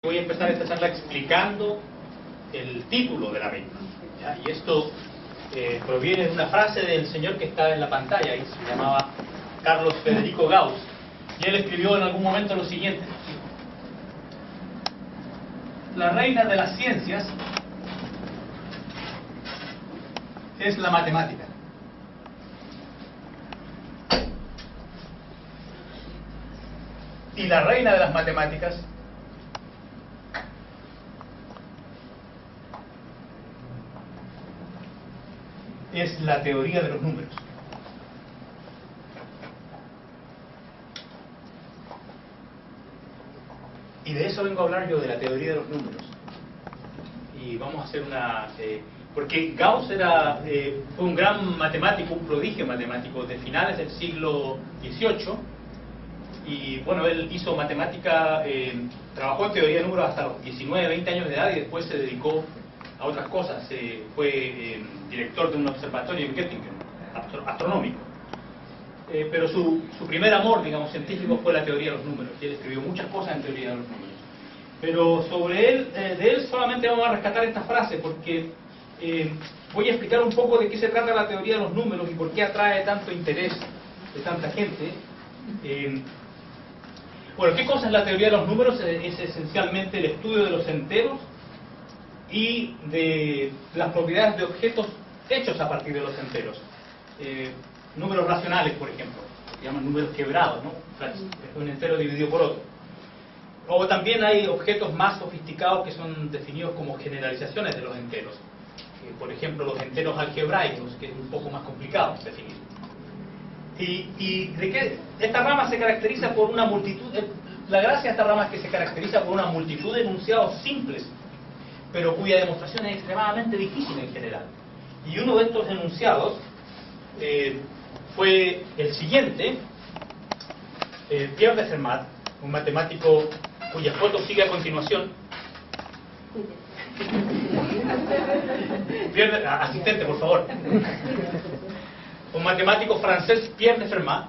Voy a empezar esta charla explicando el título de la misma, ¿ya? Y esto proviene de una frase del señor que está en la pantalla, y se llamaba Carlos Federico Gauss, y él escribió en algún momento lo siguiente: la reina de las ciencias es la matemática. Y la reina de las matemáticas es la teoría de los números. Y de eso vengo a hablar yo, de la teoría de los números. Y vamos a hacer una... porque Gauss fue un gran matemático, un prodigio matemático de finales del siglo XVIII. Y bueno, él hizo matemática, trabajó en teoría de números hasta los 19, 20 años de edad, y después se dedicó a otras cosas. Fue director de un observatorio en Göttingen, astronómico. Pero su primer amor, digamos, científico fue la teoría de los números, y él escribió muchas cosas en teoría de los números. Pero sobre él, de él solamente vamos a rescatar esta frase, porque voy a explicar un poco de qué se trata la teoría de los números y por qué atrae tanto interés de tanta gente. Bueno, ¿qué cosa es la teoría de los números? Es esencialmente el estudio de los enteros y de las propiedades de objetos hechos a partir de los enteros. Números racionales, por ejemplo, se llaman números quebrados, ¿no? Un entero dividido por otro. O también hay objetos más sofisticados que son definidos como generalizaciones de los enteros. Por ejemplo, los enteros algebraicos, que es un poco más complicado definir. Y de qué esta rama se caracteriza por una multitud, la gracia de esta rama es que se caracteriza por una multitud de enunciados simples, pero cuya demostración es extremadamente difícil en general. Y uno de estos enunciados fue el siguiente. Pierre de Fermat, un matemático cuya foto sigue a continuación. Pierre, asistente, por favor. Un matemático francés, Pierre de Fermat.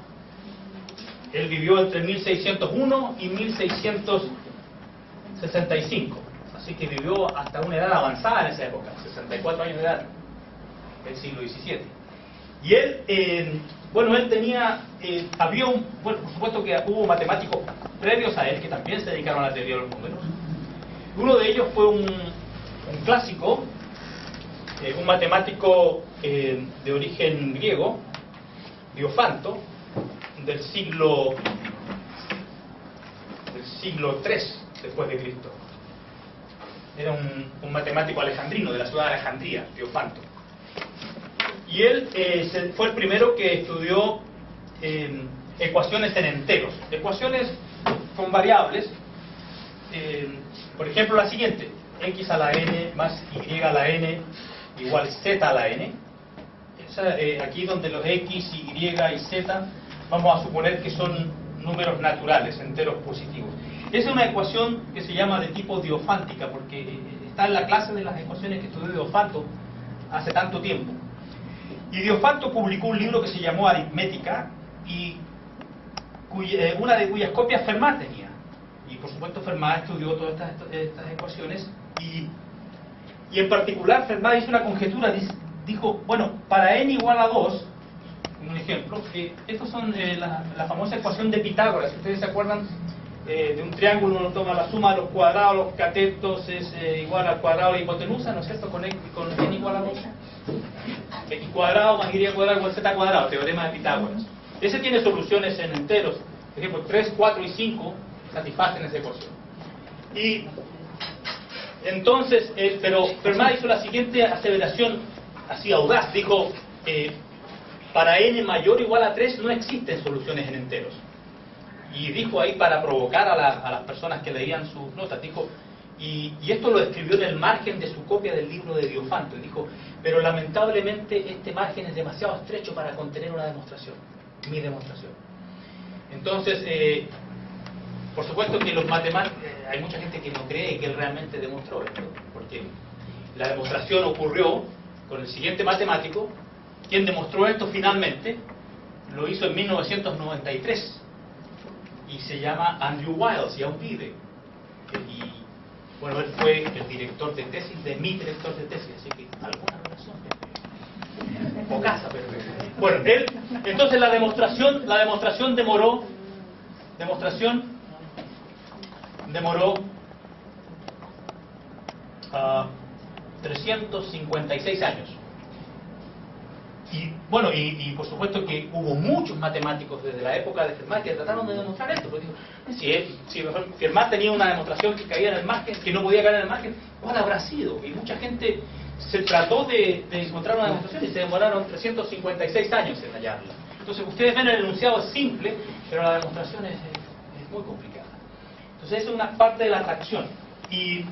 Él vivió entre 1601 y 1665. Así que vivió hasta una edad avanzada en esa época, 64 años de edad, del siglo XVII. Y él, bueno, él tenía, bueno, por supuesto que hubo matemáticos previos a él que también se dedicaron a la teoría de los números. Uno de ellos fue un clásico, un matemático de origen griego, Diofanto, del siglo III después de Cristo. Era un matemático alejandrino de la ciudad de Alejandría, Diofanto. Y él fue el primero que estudió ecuaciones en enteros, ecuaciones con variables. Por ejemplo, la siguiente: x a la n más y a la n igual z a la n. Aquí donde los x, y y z vamos a suponer que son números naturales, enteros positivos. Esa es una ecuación que se llama de tipo diofántica, porque está en la clase de las ecuaciones que estudió Diofanto hace tanto tiempo. Y Diofanto publicó un libro que se llamó Aritmética, y una de cuyas copias Fermat tenía. Y por supuesto Fermat estudió todas estas ecuaciones, y en particular Fermat hizo una conjetura. Dijo, bueno, para n igual a 2, un ejemplo, estos son la famosa ecuación de Pitágoras. Si ustedes se acuerdan, de un triángulo uno toma la suma de los cuadrados, los catetos es igual al cuadrado de la hipotenusa, ¿no es cierto? Con n igual a 2. X cuadrado más y cuadrado igual z cuadrado, teorema de Pitágoras. Ese tiene soluciones en enteros. Por ejemplo, 3, 4 y 5 satisfacen esa ecuación. Y entonces, pero Fermat hizo la siguiente aseveración así audaz. Dijo, para n mayor o igual a 3 no existen soluciones en enteros. Y dijo ahí, para provocar a las personas que leían sus notas, dijo, y esto lo escribió en el margen de su copia del libro de Diofanto, y dijo, pero lamentablemente este margen es demasiado estrecho para contener una demostración, mi demostración. Entonces, por supuesto que los matemáticos, hay mucha gente que no cree que él realmente demostró esto, porque la demostración ocurrió con el siguiente matemático, quien demostró esto finalmente, lo hizo en 1993, y se llama Andrew Wiles, y aún vive. Bueno, él fue el director de tesis de mi director de tesis, así que alguna relación. O casa, pero... Bueno, él, entonces la demostración demoró 356 años. Y bueno, y por supuesto que hubo muchos matemáticos desde la época de Fermat que trataron de demostrar esto. Porque si Fermat tenía una demostración que caía en el margen, que no podía caer en el margen, ¿cuál habrá sido? Y mucha gente se trató de encontrar una demostración y se demoraron 356 años en hallarla. Entonces ustedes ven el enunciado es simple, pero la demostración es muy complicada. Entonces esa es una parte de la atracción. Y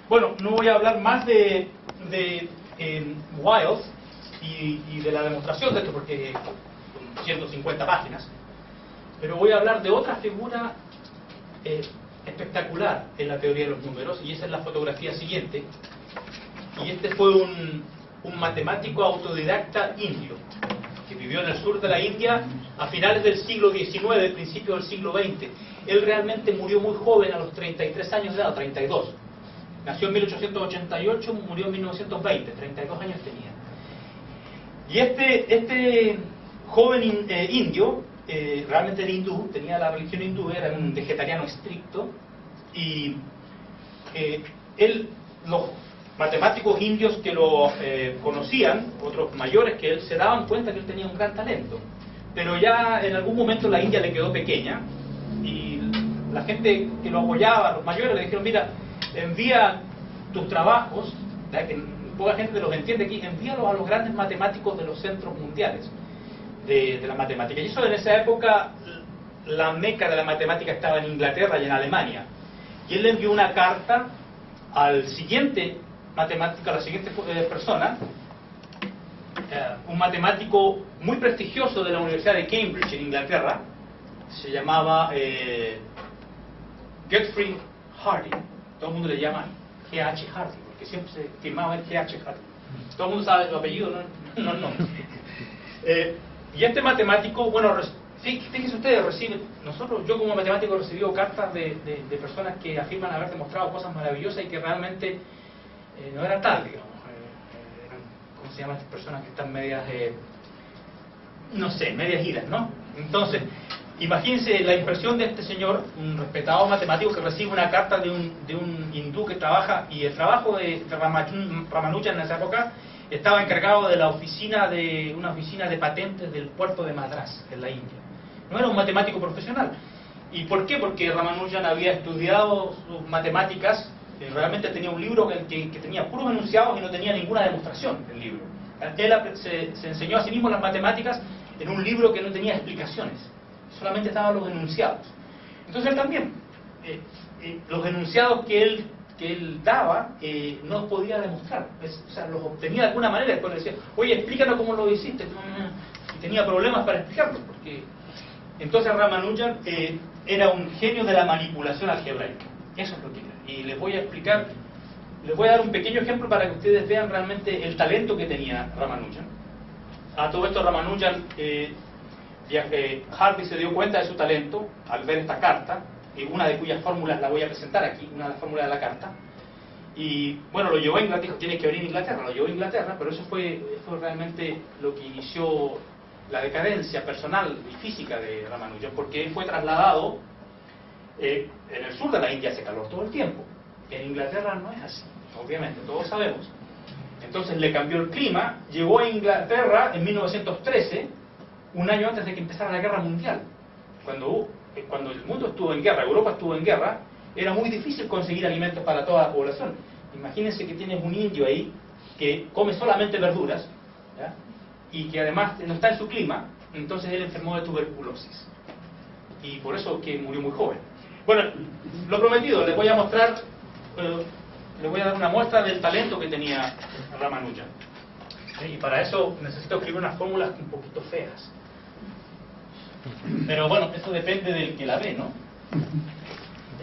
bueno, no voy a hablar más de Wiles y de la demostración de esto, porque son 150 páginas, pero voy a hablar de otra figura espectacular en la teoría de los números, y esa es la fotografía siguiente. Y este fue un matemático autodidacta indio que vivió en el sur de la India a finales del siglo XIX, principios del siglo XX. Él realmente murió muy joven, a los 33 años de edad, 32. Nació en 1888, murió en 1920, 32 años tenía. Y este joven indio, realmente era hindú, tenía la religión hindú, era un vegetariano estricto, y los matemáticos indios que lo conocían, otros mayores que él, se daban cuenta que él tenía un gran talento. Pero ya en algún momento la India le quedó pequeña, y la gente que lo apoyaba, los mayores, le dijeron: mira, envía tus trabajos, ¿verdad? Que poca gente los entiende aquí, envíalos a los grandes matemáticos de los centros mundiales de la matemática. Y eso, en esa época, la meca de la matemática estaba en Inglaterra y en Alemania. Y él le envió una carta al siguiente matemático, a la siguiente persona, un matemático muy prestigioso de la Universidad de Cambridge en Inglaterra, se llamaba Godfrey Hardy. Todo el mundo le llama G.H. Hardy, porque siempre se firmaba el G.H. Hardy. Todo el mundo sabe su apellido, no el nombre. Y este matemático, bueno, fíjense ustedes, yo como matemático he recibido cartas de personas que afirman haber demostrado cosas maravillosas y que realmente no eran tal, digamos. Eran, ¿cómo se llaman estas personas que están medias, no sé, medias iras, ¿no? Entonces, imagínense la impresión de este señor, un respetado matemático, que recibe una carta de un hindú que trabaja, y el trabajo de Ramanujan en esa época estaba encargado de una oficina de patentes del puerto de Madrás, en la India. No era un matemático profesional. ¿Y por qué? Porque Ramanujan había estudiado sus matemáticas, realmente tenía un libro que tenía puros enunciados y no tenía ninguna demostración del libro. Él se enseñó a sí mismo las matemáticas en un libro que no tenía explicaciones, solamente estaban los enunciados. Entonces él también, los enunciados que él daba, no los podía demostrar, o sea, los obtenía de alguna manera. Después le decía: oye, explícanos cómo lo hiciste, y tenía problemas para explicarlo, porque entonces Ramanujan era un genio de la manipulación algebraica. Eso es lo que era. Y les voy a explicar, les voy a dar un pequeño ejemplo para que ustedes vean realmente el talento que tenía Ramanujan. A todo esto Ramanujan, Hardy se dio cuenta de su talento al ver esta carta, una de cuyas fórmulas la voy a presentar aquí, una de las fórmulas de la carta. Y bueno, lo llevó a Inglaterra, dijo: tienes que venir a Inglaterra, lo llevó a Inglaterra, pero eso fue realmente lo que inició la decadencia personal y física de Ramanujan, porque él fue trasladado. En el sur de la India hace calor todo el tiempo, en Inglaterra no es así, obviamente, todos sabemos. Entonces le cambió el clima, llegó a Inglaterra en 1913, un año antes de que empezara la guerra mundial. Cuando el mundo estuvo en guerra, Europa estuvo en guerra, era muy difícil conseguir alimentos para toda la población. Imagínense que tienes un indio ahí que come solamente verduras, ¿ya? Y que además no está en su clima. Entonces él enfermó de tuberculosis, y por eso que murió muy joven. Bueno, lo prometido, les voy a mostrar, les voy a dar una muestra del talento que tenía Ramanujan. Y para eso necesito escribir unas fórmulas un poquito feas. Pero bueno, eso depende del que la ve, ¿no?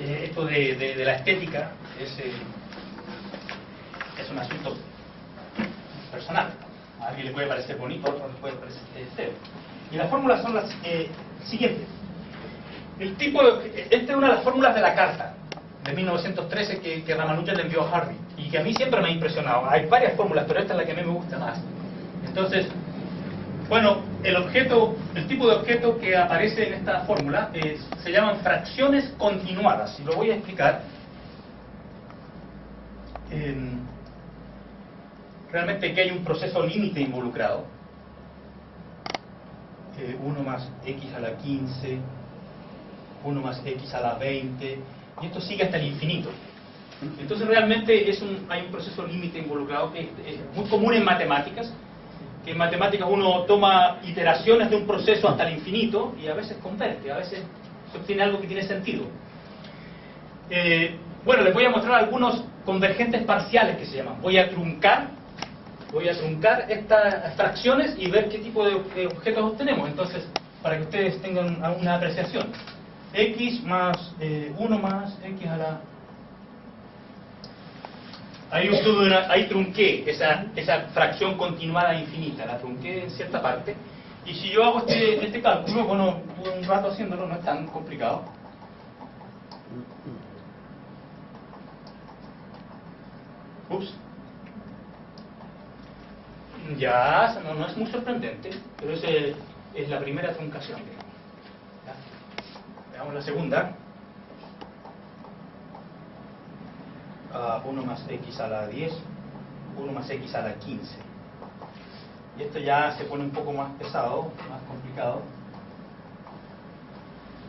Esto de la estética es un asunto personal. A alguien le puede parecer bonito, a otro le puede parecer feo. Y las fórmulas son las siguientes. Esta es una de las fórmulas de la carta. de 1913 que Ramanujan le envió a Harvey y que a mí siempre me ha impresionado. Hay varias fórmulas, pero esta es la que a mí me gusta más. Entonces, bueno, el tipo de objeto que aparece en esta fórmula se llaman fracciones continuadas, y lo voy a explicar. Realmente que hay un proceso límite involucrado. 1 más x a la 15, 1 más x a la 20, y esto sigue hasta el infinito. Entonces realmente hay un proceso límite involucrado que es muy común en matemáticas, que en matemáticas uno toma iteraciones de un proceso hasta el infinito y a veces convierte, a veces se obtiene algo que tiene sentido. Bueno, les voy a mostrar algunos convergentes parciales que se llaman. Voy a truncar estas fracciones y ver qué tipo de objetos obtenemos. Entonces, para que ustedes tengan una apreciación. X más 1 más x a la... Ahí trunqué esa fracción continuada infinita, la trunqué en cierta parte. Y si yo hago este cálculo, bueno, tuve un rato haciéndolo, no es tan complicado. Ups. Ya, no es muy sorprendente, pero es la primera truncación. ¿Ya? Veamos la segunda. 1 más x a la 10, 1 más x a la 15. Y esto ya se pone un poco más pesado, más complicado.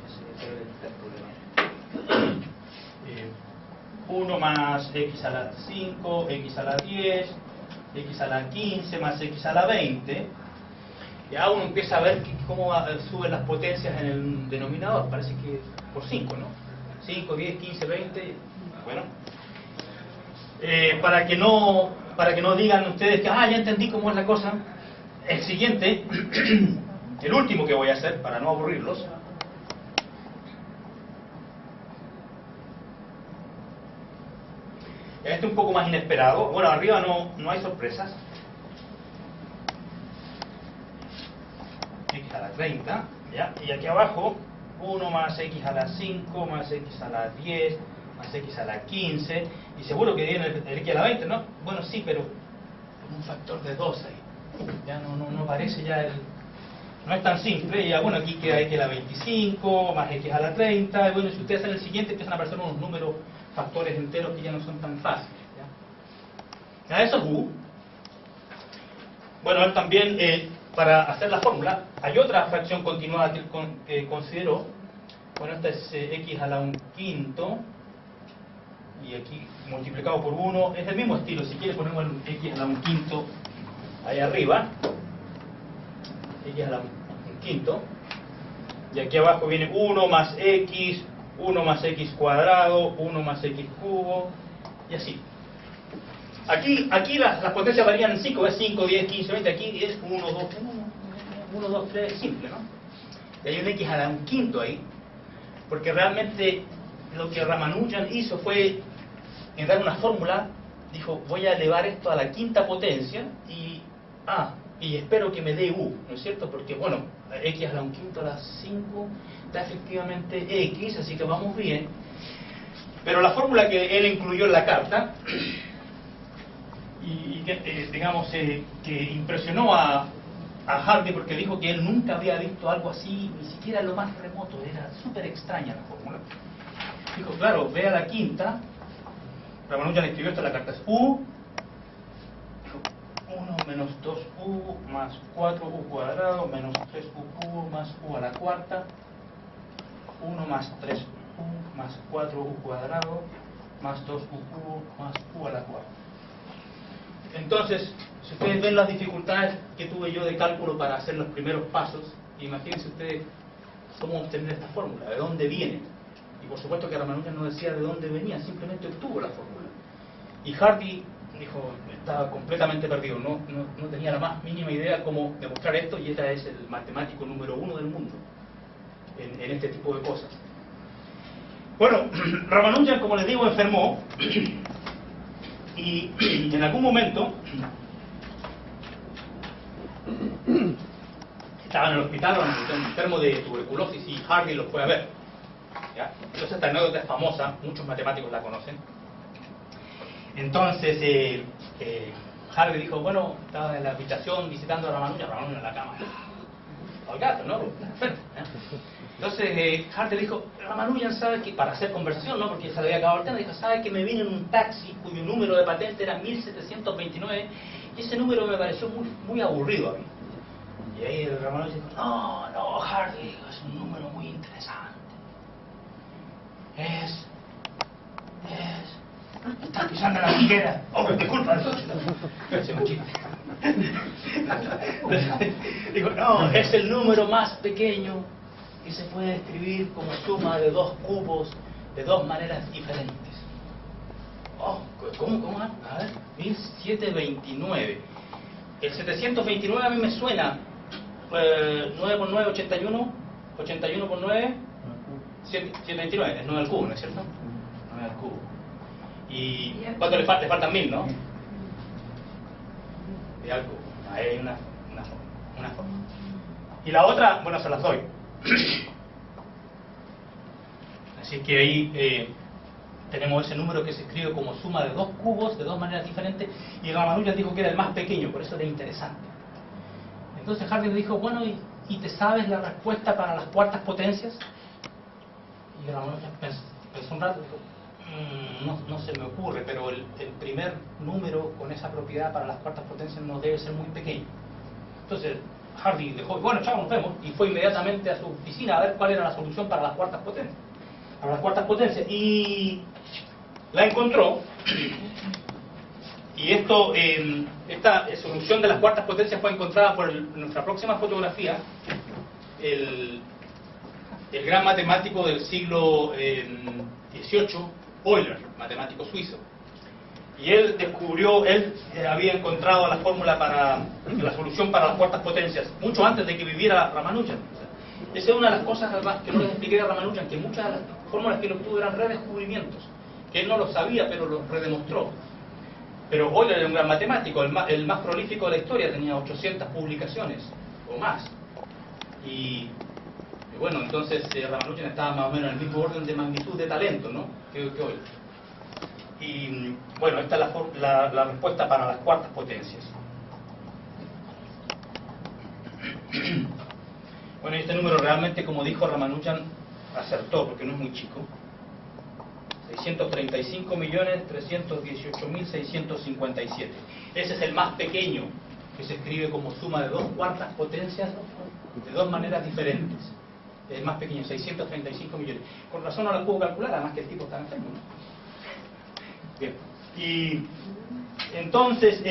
Ese es el problema. 1 más x a la 5, x a la 10, x a la 15 más x a la 20. Ya uno empieza a ver cómo suben las potencias en el denominador. Parece que por 5, ¿no? 5, 10, 15, 20. Bueno. Para que no digan ustedes que ya entendí cómo es la cosa, el siguiente, el último que voy a hacer para no aburrirlos, este un poco más inesperado. Bueno, arriba no hay sorpresas. X a la 30, ¿ya? Y aquí abajo 1 más x a la 5 más x a la 10 más x a la 15, y seguro que viene el x a la 20, ¿no? Bueno, sí, pero con un factor de 2 ahí. Ya no parece ya no es tan simple. Ya bueno, aquí queda x a la 25 más x a la 30, y bueno, si ustedes hacen el siguiente empiezan a aparecer unos números, factores enteros que ya no son tan fáciles. Ya eso es U. Bueno, él también, para hacer la fórmula, hay otra fracción continuada que consideró. Bueno, esta es x a la 1/5, y aquí multiplicado por 1, es del mismo estilo. Si quiere ponemos el x a la 1/5 ahí arriba, x a la 1/5, y aquí abajo viene 1 más x, 1 más x cuadrado, 1 más x cubo, y así. Aquí las potencias varían en 5, es 5, 10, 15, 20, aquí es 1, 2, 3, simple, ¿no? Y hay un x a la 1/5 ahí, porque realmente lo que Ramanujan hizo fue, en dar una fórmula, dijo, voy a elevar esto a la quinta potencia y espero que me dé u, ¿no es cierto? Porque, bueno, x a la 1/5 a la 5 da efectivamente x, así que vamos bien. Pero la fórmula que él incluyó en la carta, y que, digamos, que impresionó a Harvey, porque dijo que él nunca había visto algo así, ni siquiera lo más remoto, era súper extraña la fórmula. Dijo, claro, ve a la quinta, Ramanujan escribió esto en la carta, es u, 1 menos 2u más 4u cuadrado menos 3u cubo más u a la cuarta, 1 más 3u más 4u cuadrado más 2u cubo más u a la cuarta. Entonces, si ustedes ven las dificultades que tuve yo de cálculo para hacer los primeros pasos, imagínense ustedes cómo obtener esta fórmula, de dónde viene. Y por supuesto que Ramanujan no decía de dónde venía, simplemente obtuvo la fórmula. Y Harvey dijo, estaba completamente perdido, no tenía la más mínima idea cómo demostrar esto, y este es el matemático número 1 del mundo en este tipo de cosas. Bueno, Ramanujan, como les digo, enfermó, y en algún momento estaba en el hospital enfermo de tuberculosis, y Harvey lo fue a ver. ¿ya? Entonces esta anécdota es famosa, muchos matemáticos la conocen. Entonces Harvey dijo, bueno, estaba en la habitación visitando a Ramanujan en la cama. Al gato, ¿no? Perfecto. Entonces Harvey le dijo, Ramanujan sabe que, para hacer conversión, ¿no? Porque se le había acabado el tema, dijo, sabe que me vine en un taxi cuyo número de patente era 1729 y ese número me pareció muy aburrido a mí. Y ahí el Ramanujan dijo, no, Harvey, es un número muy interesante. Está pisando la higuera. Oh, disculpa, ese machito. Digo, no, es el número más pequeño que se puede escribir como suma de dos cubos de dos maneras diferentes. Oh, ¿cómo? A ver, 1729. El 729 a mí me suena 9 por 9, 81. 81 por 9, 729. Es 9 al cubo, ¿no es cierto? 9 al cubo. ¿Y cuánto le falta? Le faltan 1000, ¿no? Y algo. Ahí hay una forma. Y la otra, bueno, se las doy. Así que ahí tenemos ese número que se escribe como suma de dos cubos de dos maneras diferentes. Y Ramanujan dijo que era el más pequeño, por eso era interesante. Entonces Harvey dijo, bueno, ¿y te sabes la respuesta para las cuartas potencias? Y Ramanujan pensó un rato y dijo, no se me ocurre, pero el primer número con esa propiedad para las cuartas potencias no debe ser muy pequeño. Entonces Harvey dejó, bueno, chao, nos vemos, y fue inmediatamente a su oficina a ver cuál era la solución para las cuartas potencias. Y la encontró. Y esta solución de las cuartas potencias fue encontrada por nuestra próxima fotografía, el gran matemático del siglo XVIII, Euler, matemático suizo. Y él había encontrado la fórmula para la solución para las cuartas potencias mucho antes de que viviera Ramanujan. Esa es una de las cosas que no les expliqué a Ramanujan, que muchas de las fórmulas que él obtuvo eran redescubrimientos, que él no lo sabía, pero lo redemostró. Pero Euler era un gran matemático, el más prolífico de la historia, tenía 800 publicaciones o más. Y bueno, entonces Ramanujan estaba más o menos en el mismo orden de magnitud de talento, ¿no? que Euler. Y bueno, esta es la respuesta para las cuartas potencias. Bueno, este número realmente, como dijo Ramanujan, acertó, porque no es muy chico. 635.318.657. Ese es el más pequeño, que se escribe como suma de dos cuartas potencias de dos maneras diferentes. Es el más pequeño, 635 millones. Con razón no lo puedo calcular, además que el tipo está enfermo, ¿no? Bien. Y entonces,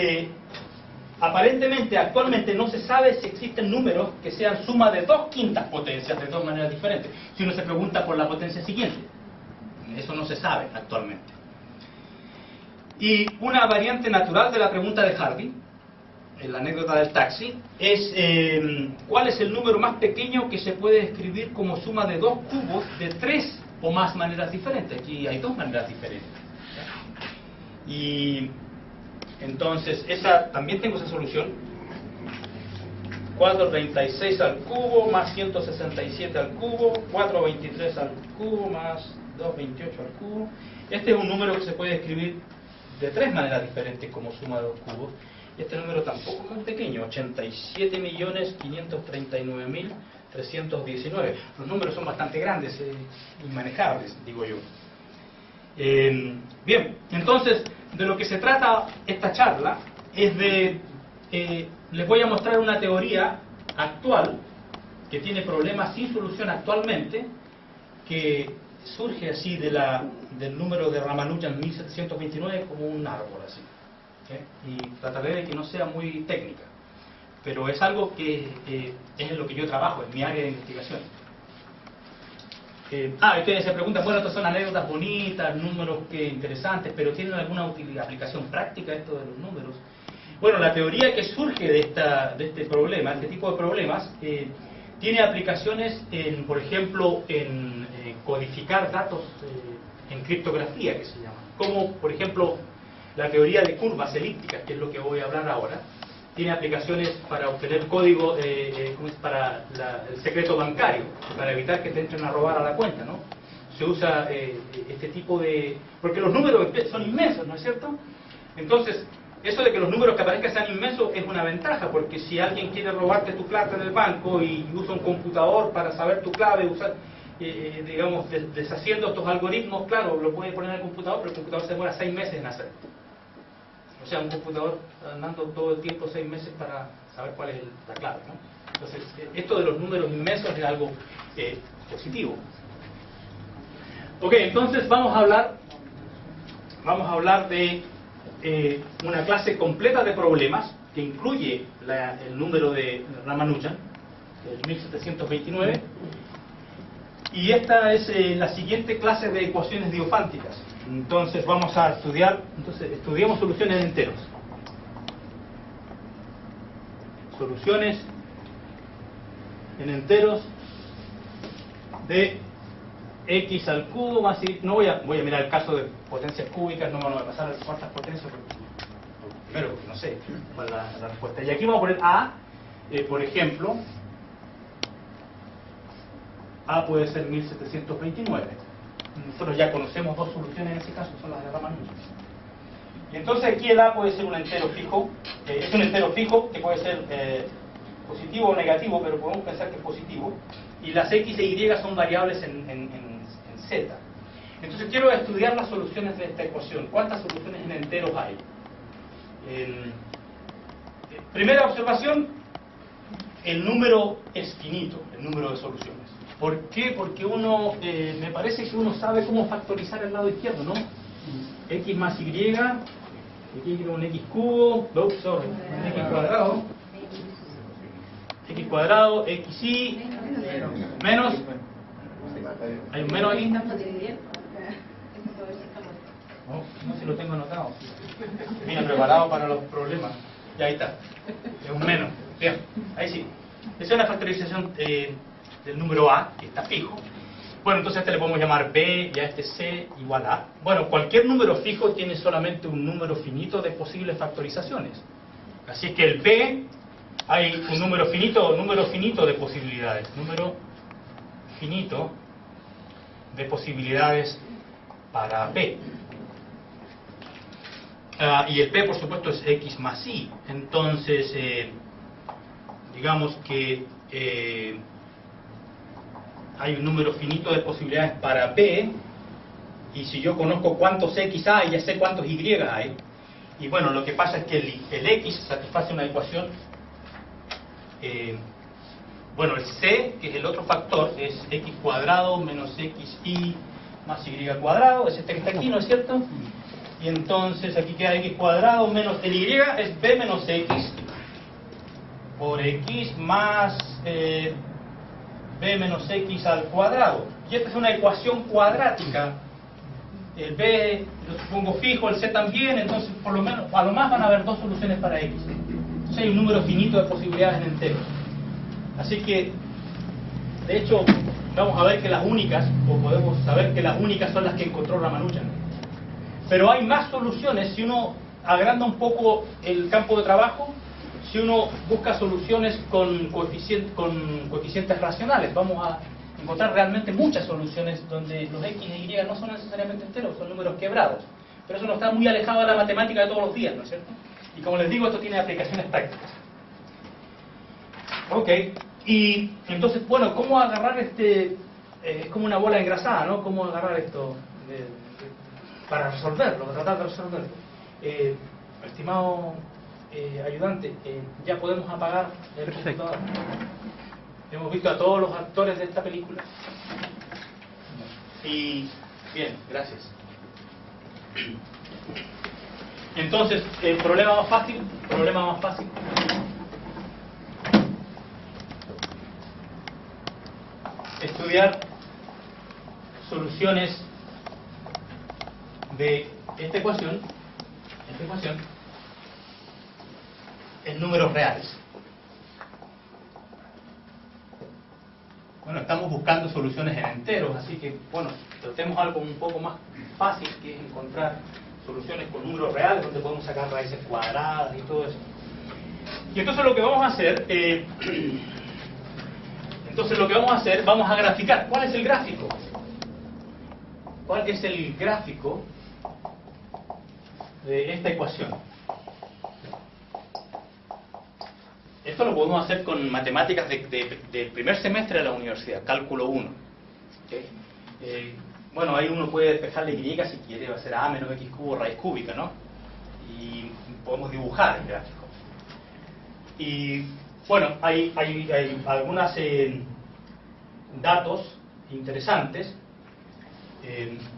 aparentemente, actualmente no se sabe si existen números que sean suma de dos quintas potencias de dos maneras diferentes. Si uno se pregunta por la potencia siguiente, eso no se sabe actualmente. Y una variante natural de la pregunta de Harvey, en la anécdota del taxi, es ¿cuál es el número más pequeño que se puede escribir como suma de dos cubos de tres o más maneras diferentes? Aquí hay dos maneras diferentes. Y entonces, también tengo esa solución. 436 al cubo más 167 al cubo, 423 al cubo más 228 al cubo. Este es un número que se puede escribir de tres maneras diferentes como suma de dos cubos. Y este número tampoco es muy pequeño, 87.539.319. Los números son bastante grandes, inmanejables, digo yo. Bien, entonces, de lo que se trata esta charla es les voy a mostrar una teoría actual que tiene problemas sin solución actualmente, que surge así del número de Ramanujan 1729 como un árbol así. Y trataré de que no sea muy técnica, pero es algo que es en lo que yo trabajo, en mi área de investigación. Ustedes se preguntan, bueno, estas son anécdotas bonitas, números interesantes, pero ¿tienen alguna aplicación práctica esto de los números? Bueno, la teoría que surge de este problema, este tipo de problemas, tiene aplicaciones, por ejemplo, en codificar datos en criptografía, que se llama. Como, por ejemplo, la teoría de curvas elípticas, que es lo que voy a hablar ahora, tiene aplicaciones para obtener código para el secreto bancario, para evitar que te entren a robar a la cuenta, ¿no? se usa este tipo de... porque los números son inmensos, ¿no es cierto? Entonces, eso de que los números que aparezcan sean inmensos es una ventaja, porque si alguien quiere robarte tu clave del banco y usa un computador para saber tu clave, usar, digamos, deshaciendo estos algoritmos, claro, lo puede poner en el computador, pero el computador se demora 6 meses en hacer. O sea, un computador andando todo el tiempo 6 meses para saber cuál es la clave, ¿no? Entonces, esto de los números inmensos es algo positivo. Ok, entonces vamos a hablar de una clase completa de problemas que incluye el número de Ramanujan, el 1729, y esta es la siguiente clase de ecuaciones diofánticas. Entonces vamos a estudiamos soluciones de enteros. Soluciones en enteros de x al cubo más y... No voy a mirar el caso de potencias cúbicas, no me voy a pasar a cuartas potencias, porque primero, no sé cuál es la respuesta. Y aquí vamos a poner a, por ejemplo, a puede ser 1729. Nosotros ya conocemos dos soluciones en ese caso, son las de Ramanujan. Y entonces aquí el a puede ser un entero fijo, es un entero fijo que puede ser positivo o negativo, pero podemos pensar que es positivo, y las x e y son variables en z. Entonces quiero estudiar las soluciones de esta ecuación. ¿Cuántas soluciones en enteros hay? Primera observación, el número es finito, el número de soluciones. ¿Por qué? Porque uno, me parece que uno sabe cómo factorizar el lado izquierdo, ¿no? X más y, aquí quiero un x cubo, un x cuadrado, xy, menos, hay un menos ahí. No si lo tengo anotado. Vine preparado para los problemas. Ya ahí está. Es un menos. Bien, ahí sí. Esa es una factorización del número a, que está fijo. Bueno, entonces a este le podemos llamar b y a este c igual a. Bueno, cualquier número fijo tiene solamente un número finito de posibles factorizaciones. Así que el b, hay un número finito de posibilidades. Número finito de posibilidades para b. Y el p, por supuesto, es x más y. Entonces, digamos que hay un número finito de posibilidades para p, y si yo conozco cuántos x hay, ya sé cuántos y hay. Y bueno, lo que pasa es que el x satisface una ecuación. Bueno, el c, que es el otro factor, es x cuadrado menos xy más y cuadrado, es este que está aquí, ¿no es cierto? Y entonces aquí queda x cuadrado menos el y es b menos x por x más b menos x al cuadrado. Y esta es una ecuación cuadrática. El b lo supongo fijo, el c también, entonces por lo menos, a lo más van a haber dos soluciones para x. Entonces hay un número finito de posibilidades en enteros. Así que, de hecho, vamos a ver que las únicas, o podemos saber que las únicas son las que encontró Ramanujan. Pero hay más soluciones si uno agranda un poco el campo de trabajo, si uno busca soluciones con coeficientes racionales. Vamos a encontrar realmente muchas soluciones donde los x e y no son necesariamente enteros, son números quebrados. Pero eso no está muy alejado de la matemática de todos los días, ¿no es cierto? Y como les digo, esto tiene aplicaciones prácticas. Ok, y entonces, bueno, ¿cómo agarrar es como una bola engrasada, ¿no? ¿Cómo agarrar esto para resolverlo, tratar de resolverlo? Estimado ayudante, ya podemos apagar el computador. Hemos visto a todos los actores de esta película. Y bien, gracias. Entonces, el problema más fácil. Estudiar soluciones de esta ecuación en números reales. Bueno, estamos buscando soluciones en enteros, así que, bueno, tratemos algo un poco más fácil, que es encontrar soluciones con números reales, donde podemos sacar raíces cuadradas y todo eso. Y entonces lo que vamos a hacer, vamos a graficar. ¿Cuál es el gráfico? cuál es el gráfico de esta ecuación. Esto lo podemos hacer con matemáticas del primer semestre de la universidad, cálculo 1. ¿Okay? Bueno, ahí uno puede despejar la y si quiere, va a ser a menos x cubo raíz cúbica, ¿no? Y podemos dibujar el gráfico. Y bueno, hay algunos datos interesantes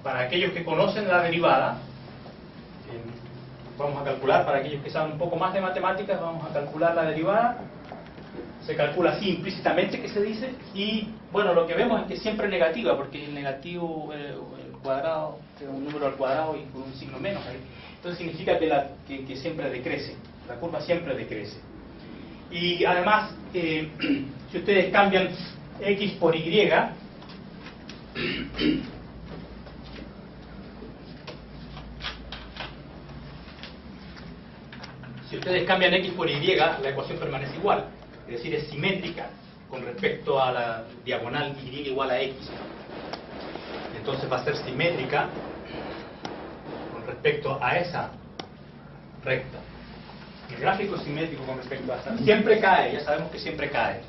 para aquellos que conocen la derivada. Vamos a calcular, para aquellos que saben un poco más de matemáticas, vamos a calcular la derivada. Se calcula así implícitamente, que se dice, y bueno, lo que vemos es que siempre es negativa, porque el negativo, el cuadrado, un número al cuadrado y con un signo menos ahí. Entonces significa que siempre decrece, la curva siempre decrece. Y además, si ustedes cambian x por y, si ustedes cambian x por y, la ecuación permanece igual, es decir, es simétrica con respecto a la diagonal y igual a x. Entonces va a ser simétrica con respecto a esa recta. El gráfico es simétrico con respecto a esa. Siempre cae, ya sabemos que siempre cae.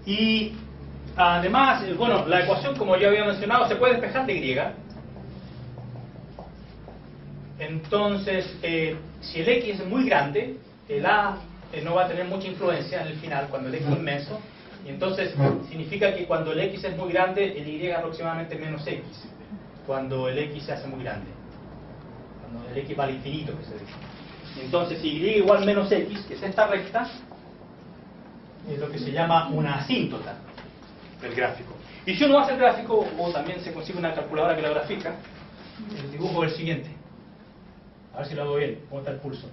Y además, bueno, la ecuación, como ya había mencionado, se puede despejar de y. Entonces, si el x es muy grande, el a no va a tener mucha influencia en el final, cuando el x es inmenso. Y entonces significa que cuando el x es muy grande, el y aproximadamente menos x. Cuando el x se hace muy grande. Cuando el x va al infinito, que se dice. Entonces, si y igual menos x, que es esta recta, es lo que se llama una asíntota del gráfico. Y si uno hace el gráfico, o también se consigue una calculadora que lo grafica, el dibujo es el siguiente. A ver si lo hago bien. ¿Cómo está el pulso?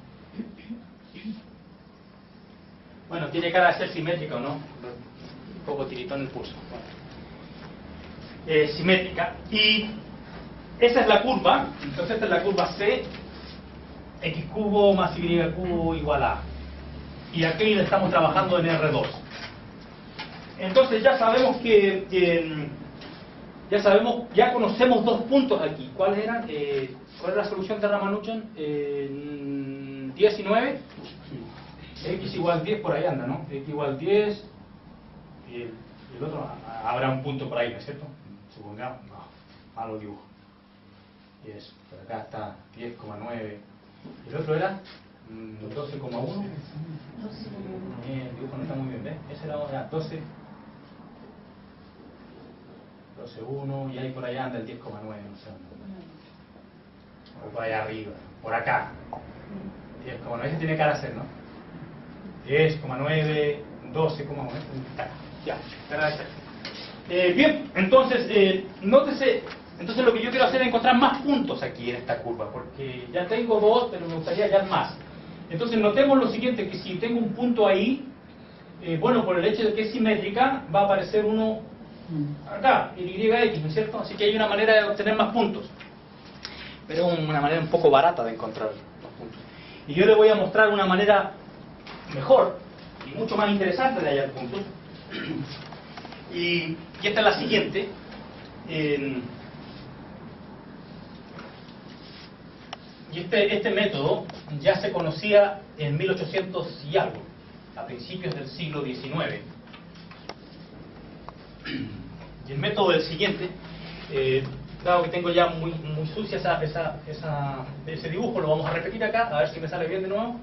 Bueno, tiene cara de ser simétrica, ¿o no? Un poco tiritón el pulso. Simétrica. Y esa es la curva. Entonces esta es la curva C. X cubo más Y cubo igual a. Y aquí estamos trabajando en R2. Entonces ya sabemos ya conocemos dos puntos aquí. ¿Cuáles eran? ¿Cuál es la solución de Ramanujan? 10 y 9. X igual 10 por ahí anda, ¿no? X igual 10 y el otro habrá un punto por ahí, ¿no es cierto? Supongamos, no, malo dibujo. 10, por acá está 10,9. ¿El otro era? 12,1. El dibujo no está muy bien, ¿ves? Ese era 12. 12,1 y ahí por allá anda el 10,9, no sé. O por allá arriba, por acá. 10,9, ese tiene cara de ser, ¿no? 10,9, 12,9. Ya, cara de ser. Bien, entonces, nótese. Entonces lo que yo quiero hacer es encontrar más puntos aquí en esta curva, porque ya tengo dos, pero me gustaría hallar más. Entonces notemos lo siguiente, que si tengo un punto ahí, bueno, por el hecho de que es simétrica, va a aparecer uno acá, el YX, ¿no es cierto? Así que hay una manera de obtener más puntos. Pero es una manera un poco barata de encontrar los puntos. Y yo le voy a mostrar una manera mejor y mucho más interesante de hallar puntos. Y esta es la siguiente. Y este método ya se conocía en 1800 y algo, a principios del siglo XIX. Y el método es el siguiente. Dado que tengo ya muy sucia ese dibujo, lo vamos a repetir acá, a ver si me sale bien de nuevo.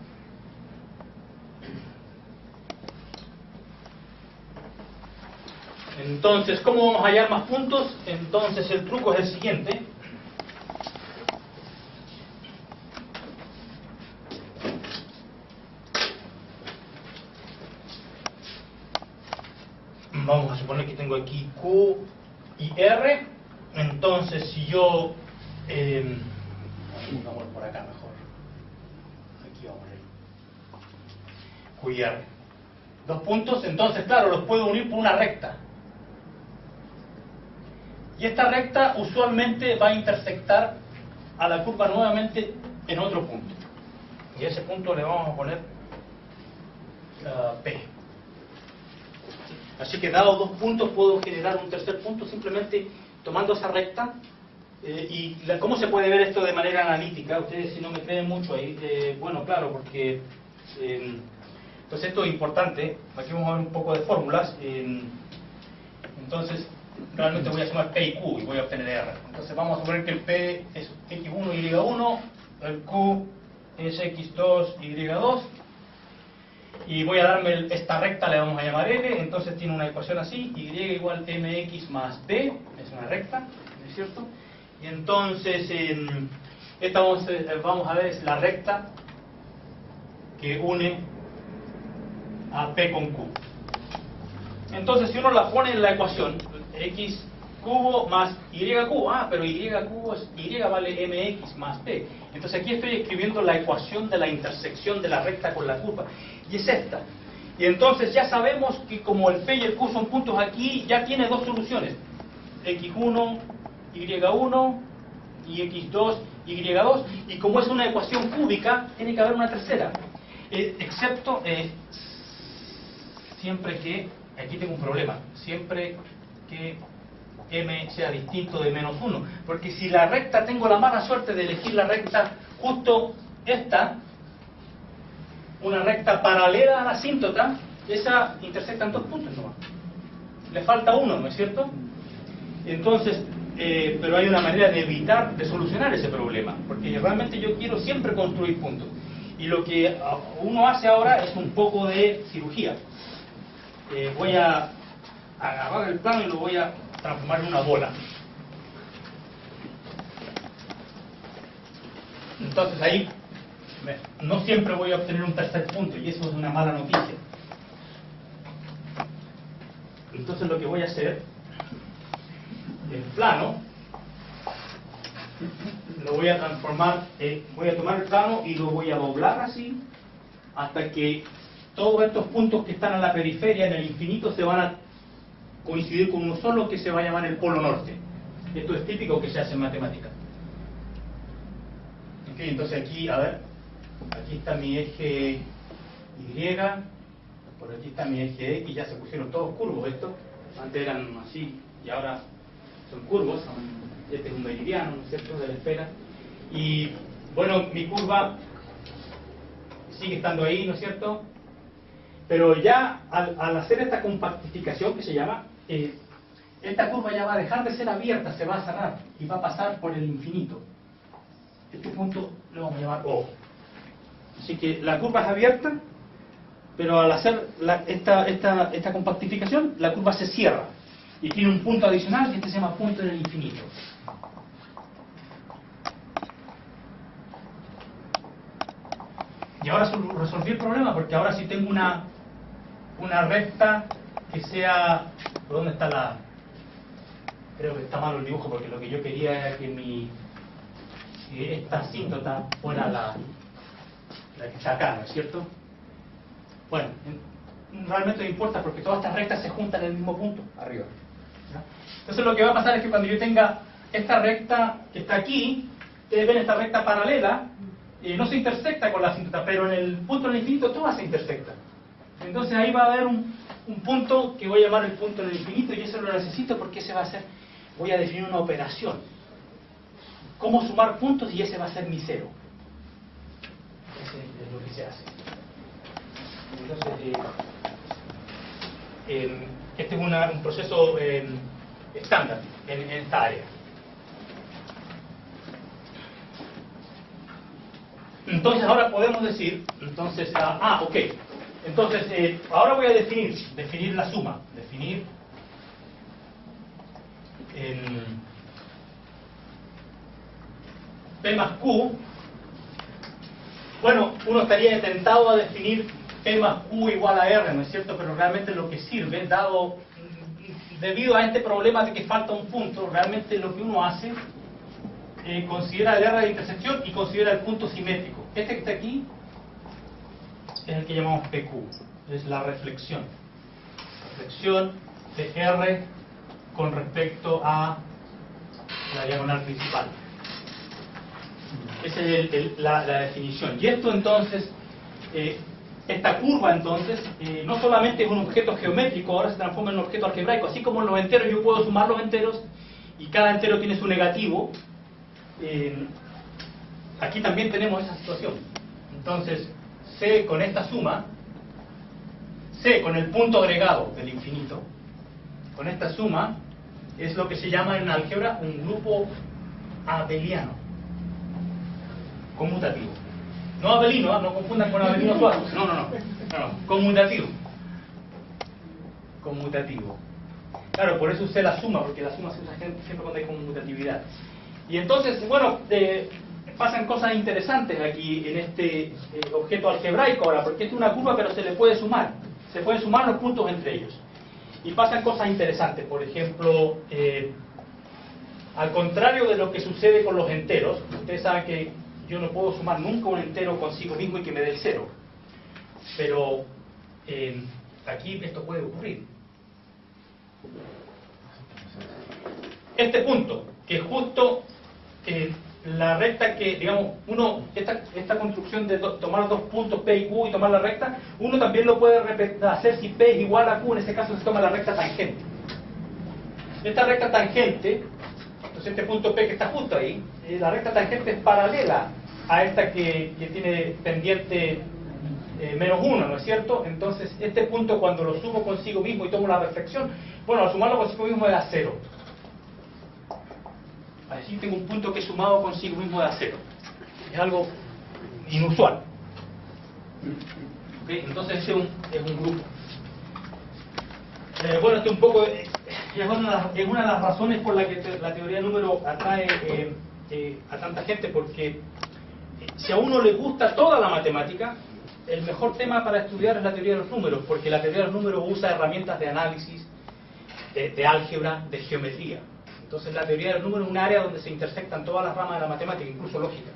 Entonces, ¿cómo vamos a hallar más puntos? Entonces el truco es el siguiente. Vamos a suponer que tengo aquí Q y R. Entonces, si yo vamos por acá mejor, aquí vamos a ir, Q y R, dos puntos. Entonces, claro, los puedo unir por una recta, y esta recta usualmente va a intersectar a la curva nuevamente en otro punto, y a ese punto le vamos a poner P. Así que dado dos puntos puedo generar un tercer punto simplemente tomando esa recta ¿Cómo se puede ver esto de manera analítica? Ustedes si no me creen mucho ahí, bueno, claro, porque entonces esto es importante. Aquí vamos a ver un poco de fórmulas. Entonces, realmente voy a sumar P y Q y voy a obtener R. Entonces vamos a suponer que el P es X1, Y1, el Q es X2, Y2, y voy a darme esta recta, le vamos a llamar L. Entonces tiene una ecuación así: Y igual MX más B, es una recta, ¿no es cierto? Y entonces esta vamos a ver es la recta que une a P con Q. Entonces si uno la pone en la ecuación, X cubo más Y cubo, pero Y cubo es Y vale MX más P. Entonces aquí estoy escribiendo la ecuación de la intersección de la recta con la curva, y es esta. Y entonces ya sabemos que como el P y el Q son puntos aquí, ya tiene dos soluciones: X1, Y1 y X2, Y2, y como es una ecuación cúbica, tiene que haber una tercera. Excepto, siempre que, aquí tengo un problema, siempre que M sea distinto de menos 1, porque si la recta, tengo la mala suerte de elegir la recta justo esta, una recta paralela a la asíntota, esa intersecta en dos puntos nomás. Le falta uno, ¿no es cierto? Entonces, pero hay una manera de evitar, de solucionar ese problema, porque realmente yo quiero siempre construir puntos. Y lo que uno hace ahora es un poco de cirugía. Voy a agarrar el plano y lo voy a transformar en una bola. Entonces ahí no siempre voy a obtener un tercer punto, y eso es una mala noticia. Entonces lo que voy a hacer, el plano lo voy a transformar, voy a tomar el plano y lo voy a doblar así hasta que todos estos puntos que están a la periferia en el infinito se van a coincidir con uno solo, que se va a llamar el polo norte. Esto es típico que se hace en matemática. Okay, entonces aquí, a ver, aquí está mi eje Y, por aquí está mi eje X, ya se pusieron todos curvos estos, antes eran así y ahora son curvos. Este es un meridiano, ¿no es cierto?, de la esfera. Y bueno, mi curva sigue estando ahí, ¿no es cierto? Pero ya al hacer esta compactificación que se llama, esta curva ya va a dejar de ser abierta, se va a cerrar y va a pasar por el infinito. Este punto lo vamos a llamar O. Así que la curva es abierta, pero al hacer esta compactificación, la curva se cierra y tiene un punto adicional, y este se llama punto en el infinito. Y ahora resolví el problema, porque ahora sí tengo una recta que sea... ¿Por dónde está la...? Creo que está malo el dibujo, porque lo que yo quería era que esta asíntota fuera la que está acá, ¿no es cierto? Bueno, realmente no importa, porque todas estas rectas se juntan en el mismo punto, arriba. ¿Ya? Entonces lo que va a pasar es que cuando yo tenga esta recta que está aquí, ustedes ven esta recta paralela, no se intersecta con la asíntota, pero en el punto del infinito todas se intersectan. Entonces ahí va a haber un punto que voy a llamar el punto del infinito, y eso lo necesito porque ese va a ser, voy a definir una operación. Cómo sumar puntos, y ese va a ser mi cero. Ese es lo que se hace. Entonces, este es un proceso estándar en esta área. Entonces ahora podemos decir, entonces, ok. Entonces, ahora voy a definir la suma, definir P más Q. Bueno, uno estaría tentado a definir P más Q igual a R, ¿no es cierto? Pero realmente lo que sirve, debido a este problema de que falta un punto, realmente lo que uno hace, considera el R de intersección y considera el punto simétrico. Este que está aquí es el que llamamos PQ, es la reflexión. Reflexión de R con respecto a la diagonal principal. Esa es la definición. Y esto entonces, esta curva entonces, no solamente es un objeto geométrico, ahora se transforma en un objeto algebraico. Así como en los enteros yo puedo sumar los enteros, y cada entero tiene su negativo, aquí también tenemos esa situación. Entonces, C con esta suma, C con el punto agregado del infinito, con esta suma, es lo que se llama en álgebra un grupo abeliano, conmutativo. No abelino, no confundan con Abelino Suárez. No, conmutativo. Conmutativo. Claro, por eso usé la suma, porque la suma se usa siempre cuando hay conmutatividad. Y entonces, bueno, pasan cosas interesantes aquí en este objeto algebraico ahora, porque es una curva, pero se le puede sumar. Se pueden sumar los puntos entre ellos. Y pasan cosas interesantes. Por ejemplo, al contrario de lo que sucede con los enteros, ustedes saben que yo no puedo sumar nunca un entero consigo mismo y que me dé el cero. Pero aquí esto puede ocurrir. Este punto, que es justo la recta que, digamos, esta construcción de tomar dos puntos P y Q y tomar la recta, uno también lo puede hacer si P es igual a Q, en ese caso se toma la recta tangente. Esta recta tangente, entonces este punto P que está justo ahí, la recta tangente es paralela a esta que tiene pendiente menos 1, ¿no es cierto? Entonces este punto, cuando lo sumo consigo mismo y tomo la reflexión, bueno, al sumarlo consigo mismo me da 0. Así tengo un punto que he sumado consigo mismo da 0. Es algo inusual. ¿Okay? Entonces ese es un grupo. Bueno, esto un poco es una de las razones por la que la teoría del número atrae a tanta gente, porque si a uno le gusta toda la matemática, el mejor tema para estudiar es la teoría de los números, porque la teoría de los números usa herramientas de análisis, de álgebra, de geometría. Entonces la teoría de los números es un área donde se intersectan todas las ramas de la matemática, incluso lógica.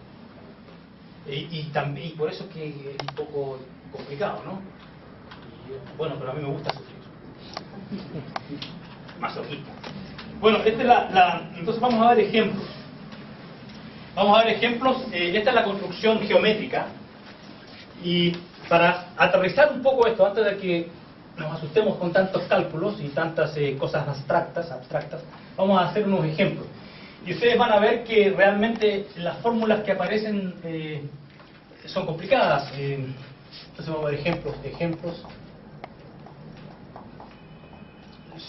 Y por eso es que es un poco complicado, ¿no? Bueno, pero a mí me gusta sufrir. Masoquista. Bueno, entonces vamos a ver ejemplos. Vamos a ver ejemplos. Esta es la construcción geométrica. Y para aterrizar un poco esto, antes de que nos asustemos con tantos cálculos y tantas cosas abstractas, vamos a hacer unos ejemplos. Y ustedes van a ver que realmente las fórmulas que aparecen son complicadas. Entonces vamos a ver ejemplos.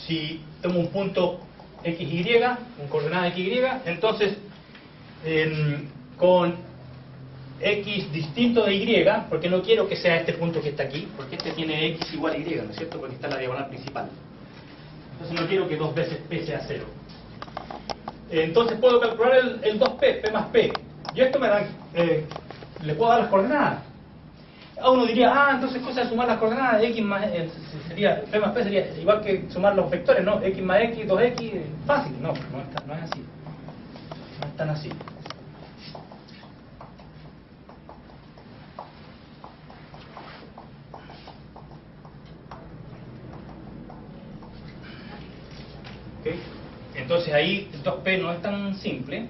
Si tomo un punto XY, un coordenada XY, entonces con X distinto de Y, porque no quiero que sea este punto que está aquí, porque este tiene X igual a Y, ¿no es cierto? Porque está en la diagonal principal. Entonces no quiero que 2 veces P sea 0. Entonces puedo calcular el 2P, P más P. Y esto me da, le puedo dar las coordenadas. Uno diría, entonces cosa de sumar las coordenadas, X más, sería, P más P sería igual que sumar los vectores, ¿no? X más X, 2X, fácil. No es así. No es tan así. ¿Okay? Entonces ahí 2P no es tan simple.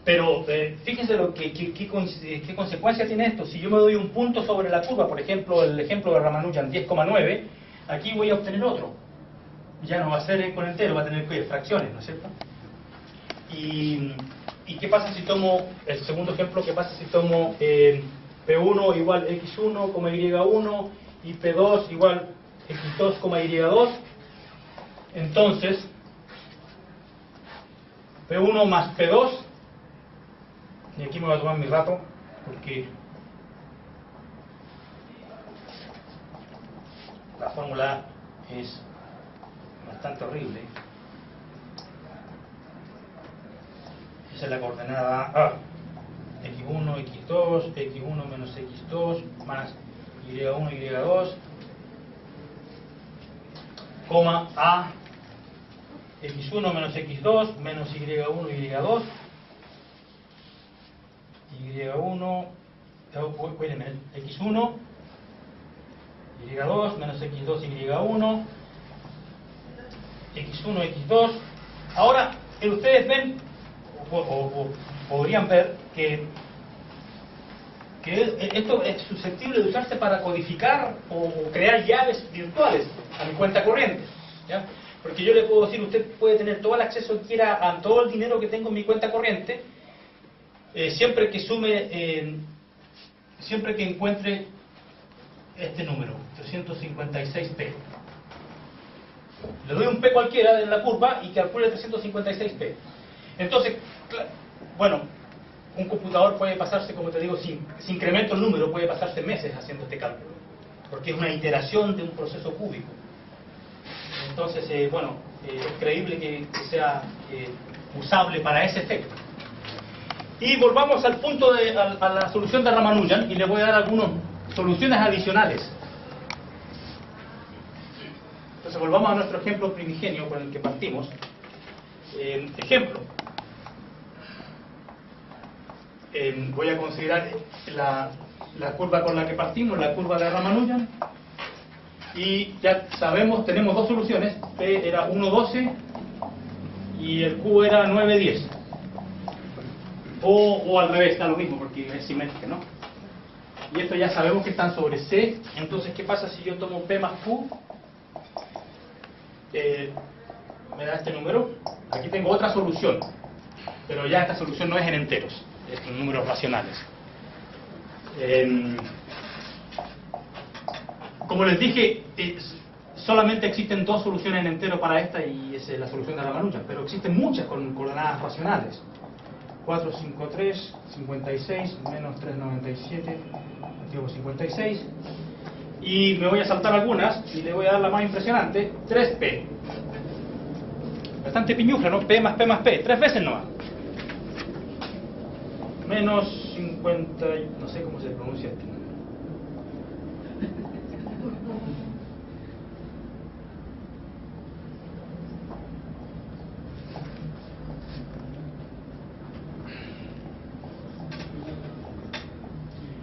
Pero fíjense qué consecuencia tiene esto. Si yo me doy un punto sobre la curva, por ejemplo, el ejemplo de Ramanujan 10,9, aquí voy a obtener otro. Ya no va a ser con entero, va a tener fracciones, ¿no es cierto? ¿Y qué pasa si tomo, el segundo ejemplo, qué pasa si tomo P1 igual X1, Y1 y P2 igual X2, Y2? Entonces, P1 más P2, y aquí me voy a tomar mi rato, porque la fórmula es bastante horrible. Esa es la coordenada A. X1, X2, X1 menos X2, más Y1, Y2, coma A, X1 menos X2, menos Y1, Y2, Y1, X1, Y2 menos X2, Y1, X1, X2. Ahora, ustedes ven, o podrían ver, que esto es susceptible de usarse para codificar o crear llaves virtuales a mi cuenta corriente, ¿ya? Porque yo le puedo decir, usted puede tener todo el acceso que quiera a todo el dinero que tengo en mi cuenta corriente, siempre que sume, siempre que encuentre este número, 356p. Le doy un p cualquiera en la curva y calcule 356p. Entonces, bueno, un computador puede pasarse, como te digo, si incremento el número, puede pasarse meses haciendo este cálculo, porque es una iteración de un proceso cúbico. Entonces, bueno, es creíble que sea usable para ese efecto. Y volvamos al punto a la solución de Ramanujan, y le voy a dar algunas soluciones adicionales. Entonces volvamos a nuestro ejemplo primigenio con el que partimos. Ejemplo. Voy a considerar la curva con la que partimos, la curva de Ramanujan. Y ya sabemos, tenemos dos soluciones. P era 1,12 y el Q era 9,10. O al revés, está lo mismo porque es simétrica, ¿no? Y esto ya sabemos que están sobre C. Entonces, ¿qué pasa si yo tomo P más Q? Me da este número. Aquí tengo otra solución, pero ya esta solución no es en enteros, es en números racionales. Como les dije, solamente existen dos soluciones en entero para esta, y esa es la solución de Ramanujan, pero existen muchas con coordenadas racionales. 453, 56, menos 397, negativo 56. Y me voy a saltar algunas y le voy a dar la más impresionante, 3p. Bastante piñufla, ¿no? P más P más P, 3 veces nomás. Menos 50, no sé cómo se pronuncia este número.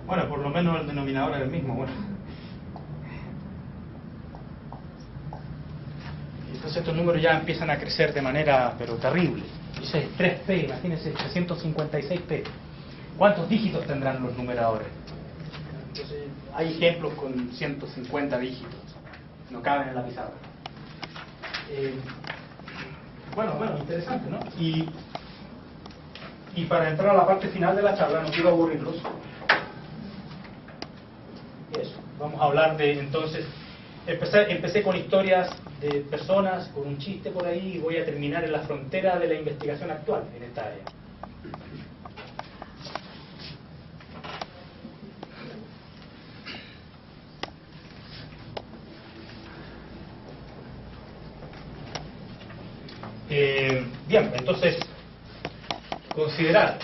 Bueno, por lo menos el denominador es el mismo, bueno. Entonces estos números ya empiezan a crecer de manera, pero terrible. Dice 3p, imagínense, 356p. ¿Cuántos dígitos tendrán los numeradores? Entonces, hay ejemplos con 150 dígitos. No caben en la pizarra. Bueno, interesante, ¿no? Y para entrar a la parte final de la charla, no quiero aburrirlos. Eso, vamos a hablar de, entonces, empecé con historias de personas, con un chiste por ahí, y voy a terminar en la frontera de la investigación actual en esta área. Bien, entonces, considerar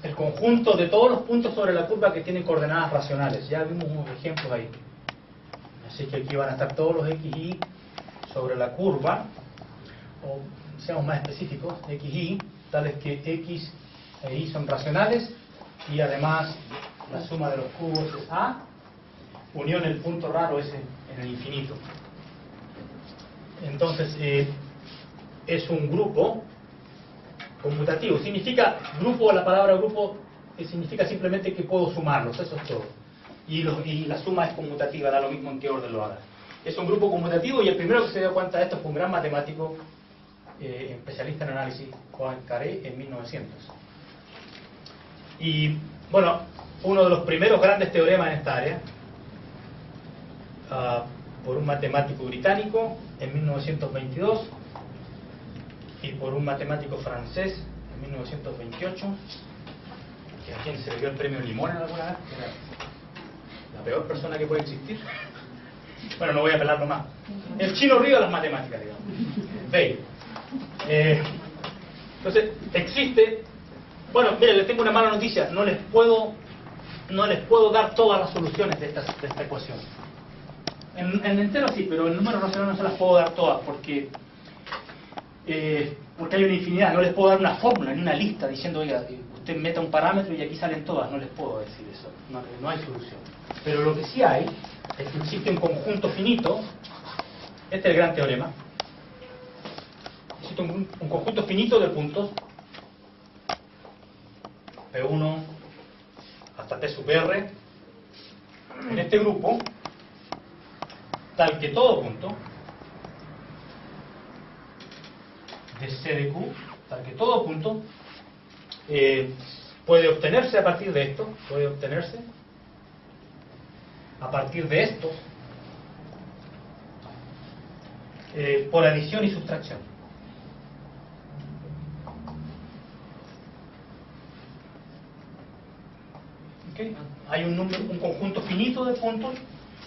el conjunto de todos los puntos sobre la curva que tienen coordenadas racionales. Ya vimos unos ejemplos ahí. Así que aquí van a estar todos los x y sobre la curva, o seamos más específicos, x y, tales que x e y son racionales, y además la suma de los cubos es a, unión el punto raro es en el infinito. Entonces, es un grupo conmutativo. Significa grupo, la palabra grupo significa simplemente que puedo sumarlos, eso es todo. Y la suma es conmutativa, da lo mismo en qué orden lo haga. Es un grupo conmutativo, y el primero que se dio cuenta de esto fue un gran matemático, especialista en análisis, Juan Carré, en 1900. Y bueno, uno de los primeros grandes teoremas en esta área, por un matemático británico en 1922, y por un matemático francés en 1928, que a quien se le dio el premio Limón en alguna vez, que era la peor persona que puede existir. Bueno, no voy a apelarlo más. El chino río de las matemáticas, digamos. Bale. Entonces, existe. Bueno, mire, les tengo una mala noticia. No les puedo dar todas las soluciones de esta ecuación. En entero sí, pero en números racionales no se las puedo dar todas, porque hay una infinidad. No les puedo dar una fórmula ni una lista diciendo, oiga, usted meta un parámetro y aquí salen todas. No les puedo decir eso. No hay solución. Pero lo que sí hay es que existe un conjunto finito. Este es el gran teorema. Existe un conjunto finito de puntos P1 hasta T sub R en este grupo, tal que todo punto de C de Q, para que todo punto puede obtenerse a partir de esto, puede obtenerse a partir de esto, por adición y sustracción. ¿Okay? Hay un conjunto finito de puntos,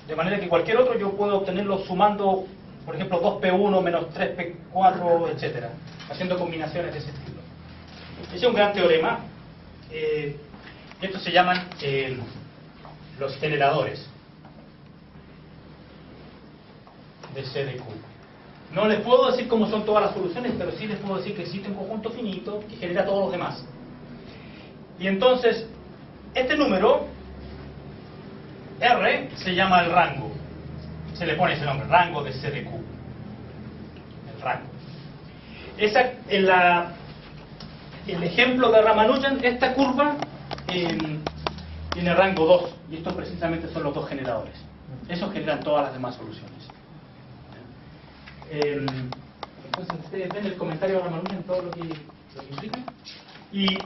de manera que cualquier otro yo puedo obtenerlo sumando, por ejemplo, 2p1 menos 3p4, etcétera, haciendo combinaciones de ese estilo. Ese es un gran teorema. Estos se llaman los generadores de C de Q. No les puedo decir cómo son todas las soluciones, pero sí les puedo decir que existe un conjunto finito que genera todos los demás. Y entonces, este número, R, se llama el rango. Se le pone ese nombre, rango de C de Q. El rango. El ejemplo de Ramanujan, esta curva tiene rango 2. Y estos precisamente son los dos generadores. Esos generan todas las demás soluciones. Entonces ustedes ven el comentario de Ramanujan en todo lo que implica. Y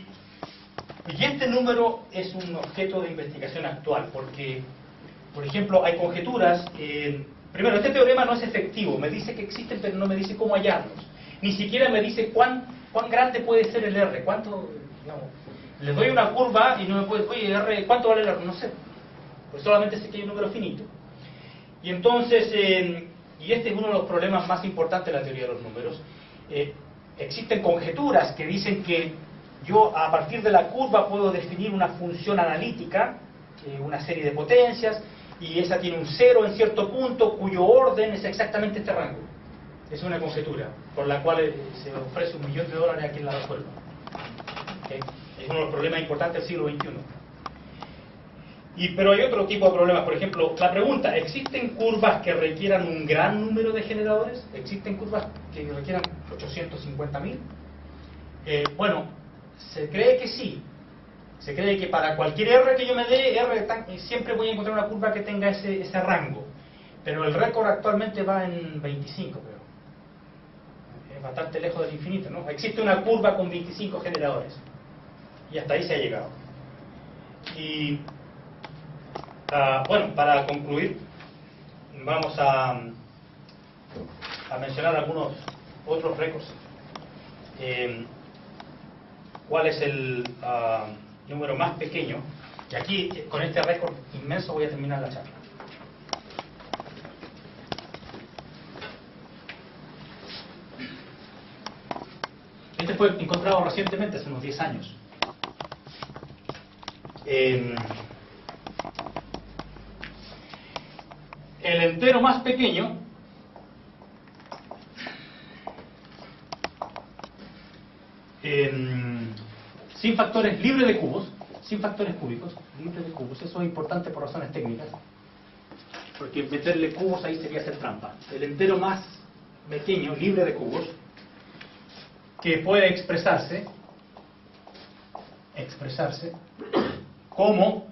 este número es un objeto de investigación actual, porque, por ejemplo, hay conjeturas. Primero, este teorema no es efectivo, me dice que existen, pero no me dice cómo hallarlos. Ni siquiera me dice cuán grande puede ser el R, cuánto, digamos, les doy una curva y no me puede, oye, R, ¿cuánto vale el R? No sé, pues solamente sé que hay un número finito. Y entonces, y este es uno de los problemas más importantes de la teoría de los números, existen conjeturas que dicen que yo a partir de la curva puedo definir una función analítica, una serie de potencias, y esa tiene un cero en cierto punto cuyo orden es exactamente este rango. Es una conjetura por la cual se ofrece $1 millón a quien la resuelva. ¿Okay? Es uno de los problemas importantes del siglo XXI. Pero hay otro tipo de problemas. Por ejemplo, la pregunta: ¿existen curvas que requieran un gran número de generadores? ¿Existen curvas que requieran 850.000? Bueno, se cree que sí. Se cree que para cualquier R que yo me dé, siempre voy a encontrar una curva que tenga ese rango. Pero el récord actualmente va en 25, creo. Es bastante lejos del infinito, ¿no? Existe una curva con 25 generadores. Y hasta ahí se ha llegado. Y, bueno, para concluir, vamos a mencionar algunos otros récords. ¿Cuál es el número más pequeño? Y aquí, con este récord inmenso, voy a terminar la charla. Este fue encontrado recientemente, hace unos 10 años. El entero más pequeño sin factores, libre de cubos, sin factores cúbicos, libre de cubos. Eso es importante por razones técnicas, porque meterle cubos ahí sería hacer trampa. El entero más pequeño, libre de cubos, que puede expresarse como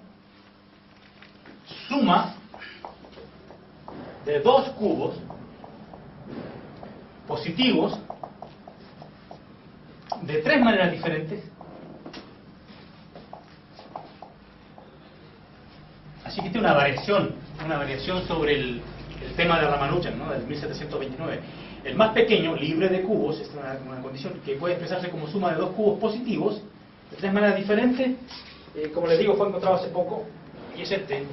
suma de dos cubos positivos de tres maneras diferentes. Así que tiene una variación sobre el tema de Ramanujan, ¿no? Del 1729. El más pequeño, libre de cubos, es una condición que puede expresarse como suma de dos cubos positivos de tres maneras diferentes. Como les digo, fue encontrado hace poco, y es este.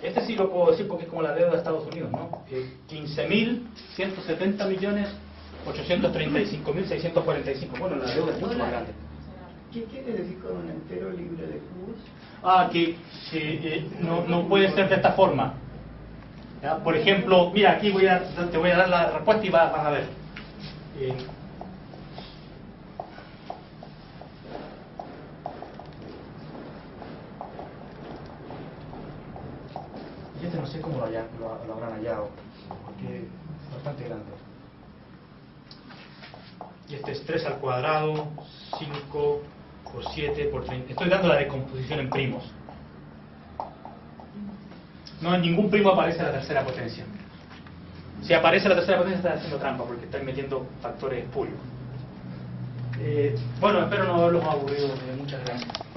Este sí lo puedo decir porque es como la deuda de Estados Unidos, ¿no? 15.170.835.645. Bueno, la deuda es mucho más grande. ¿Qué quiere decir con un entero libre de cubos? Que no puede ser de esta forma. ¿Ya? Por ejemplo, mira, aquí te voy a dar la respuesta y vas a ver. Y este no sé cómo lo habrán hallado, porque es bastante grande. Y este es 3 al cuadrado, 5 por 7 por 30. Estoy dando la decomposición en primos. No, en ningún primo aparece la tercera potencia. Si aparece la tercera potencia está haciendo trampa porque están metiendo factores espurios. Bueno, espero no haberlos aburrido. Muchas gracias.